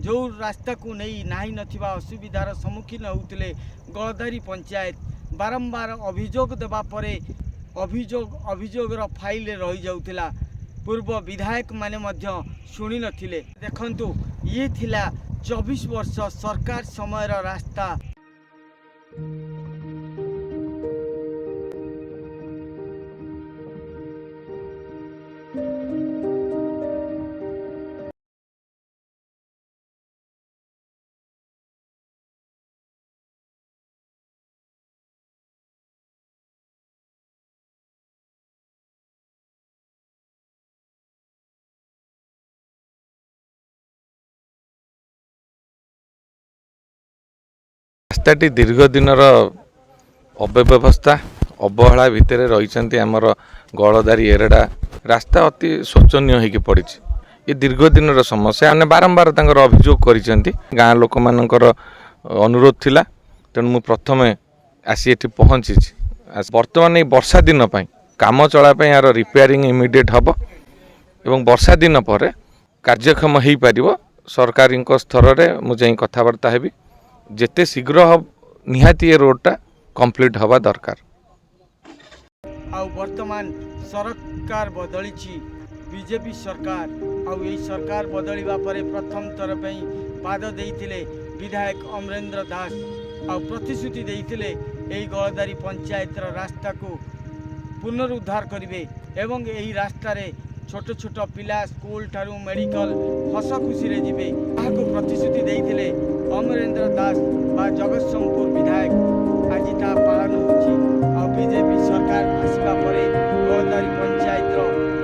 जो रास्ता को नहीं नाही नथिबा असुविधार सम्मुखीन होते गलधारी पंचायत बारंबार अभियोग देवा परे अभियोगर फाइल रही जाउथिला। पूर्व विधायक माने मध्य शुणी नथिले। देखंतु ये थिला 24 वर्ष सरकार समयर रास्ता। रास्ताटी दीर्घ दिन अव्यवस्था अवहेला भितर रही आमर गलधारी एरडा रास्ता अति शोचनीय होगी पड़ी। ये दीर्घ दिन समस्या मैंने बारंबार अभियोग कर गाँ लोक मानकर अनुरोध थिला। तेणु मु प्रथम आसी एठी पहुँची। बर्तमान ये वर्षा दिन काम चलापी यार रिपेयरिंग इमिडिएट हम एवं वर्षा दिन पर कार्यक्षम हो पार सरकारी स्तर में मुझे कथबार्ता हेबी जेते शीघ्र निहाती ये रोडटा कंप्लीट हवा दरकार। वर्तमान सरकार बदली बीजेपी सरकार यही सरकार बदलवा पर प्रथम थर पे पाद देइथिले विधायक अमरेंद्र दास प्रतिश्रुति देइथिले एही गलधारी पंचायत रास्ता को पुनरुद्धार करिवे एवं एही रास्ता रे छोट छोट पिला स्कूल ठारू मेडिकल हस खुशी रे जिबे ताहाको प्रतिश्रुति देइथिले अमरेंद्र दास बा जगतसिंहपुर विधायक। आज ता पालन होछि बीजेपी सरकार आसवा परे गलधारी पंचायत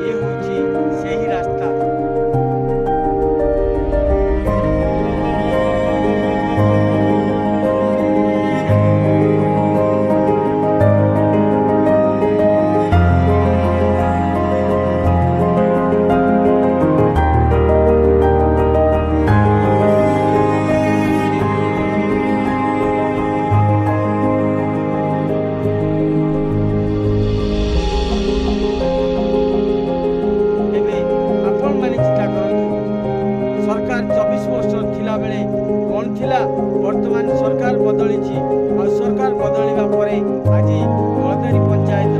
ये होछि सेही रास्ता। सरकार 24 वर्ष थिला बेले कौन थिला वर्तमान सरकार बदली सरकार बदलवा परे आज गलधारी पंचायत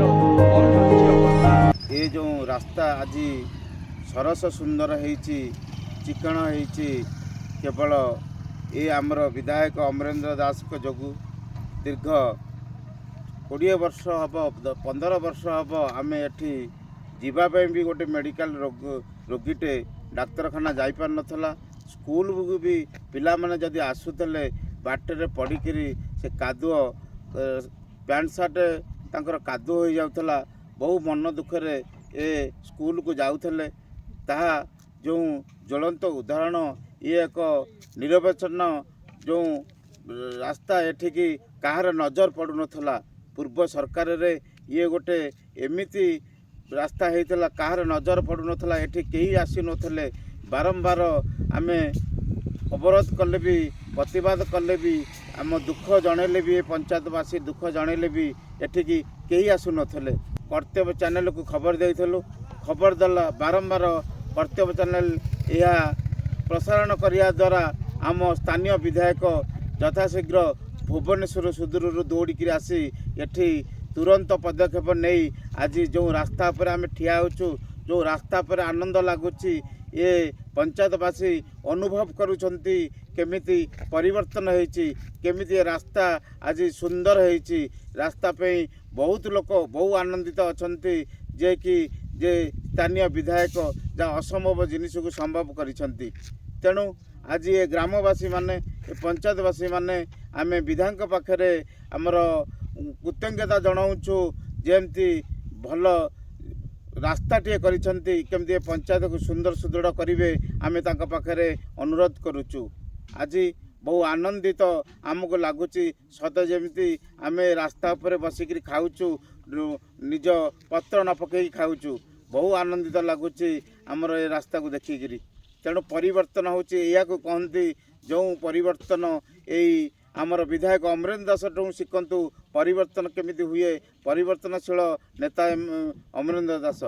कौन अवस्था। ये जो रास्ता आज सरस सुंदर होइछि चिकण होइछि केवल ये आमर विधायक अमरेंद्र दास को जोगु दीर्घ 20 वर्ष हम 15 वर्ष हम आम एठी जीवाई भी गोटे मेडिकल रोगीटे डाक्तरखाना जापार नाला स्कूल भी पिला माने जदि आसुले बाटर पड़िकी से कादुओ पैंट सार्ट तांकर कादुओ हो जाउथला। बहु मन दुखरे ए स्कूल को जाउथले ताहा जो ज्वलंत उदाहरण ये एक निरवच्छिन्न जो रास्ता एठिकी कहार नजर पड़ू नथला। पूर्व सरकार रे ये गोटे एमिति रास्ता होता कहार नजर पड़ू नथला। एठी केही आसी नथले बारंबार आमे अवरोध कले भी प्रतिवाद कले भी आम दुख जनइले भी पंचायतवासी दुख जनइले भी एठिकी केही आसु नथले। कर्तव्य चैनल को खबर देइथलु खबर दला बारंबार कर्तव्य चैनल यह प्रसारण करिया द्वारा आम स्थानीय विधायक यथाशीघ्र भुवनेश्वर सुदूर दौड़िकी आसी एठी तुरंत पदक्षेप नहीं आज जो रास्ता पर आम ठिया होचु जो रास्ता पर आनंद लगुच ये पंचायतवासी अनुभव करुछंती केमिति परिवर्तन होइछि केमिति रास्ता आज सुंदर होइछि। रास्ता पे बहुत लोक बहु आनंदित अछंती जे कि जे स्थानीय विधायक जा असंभव जिनिस को संभव करिछंती। तेणु आज ये ग्रामवासी माने पंचायतवासी माने आमे विधायक पाखरे आमर कृतज्ञता जनाऊँ जेमती भल रास्ताटे करिछंती केमती पंचायत को सुंदर सुदृढ़ करेंगे आम पाखे अनुरोध करुचु। आज बहु आनंदित आमको लगुच सत जमी आम रास्ता पर बसिक खाऊचु निज पत्र न पकई खाऊचु बहु आनंदित लगुच आमर ये रास्ता को देखिकी। तेणु परिवर्तन होची या कहती जो परिवर्तन यही आमर विधायक अमरेंद्र दास शिखंतु परिवर्तन केमिति हुए परिवर्तनशील नेता अमरेंद्र दास।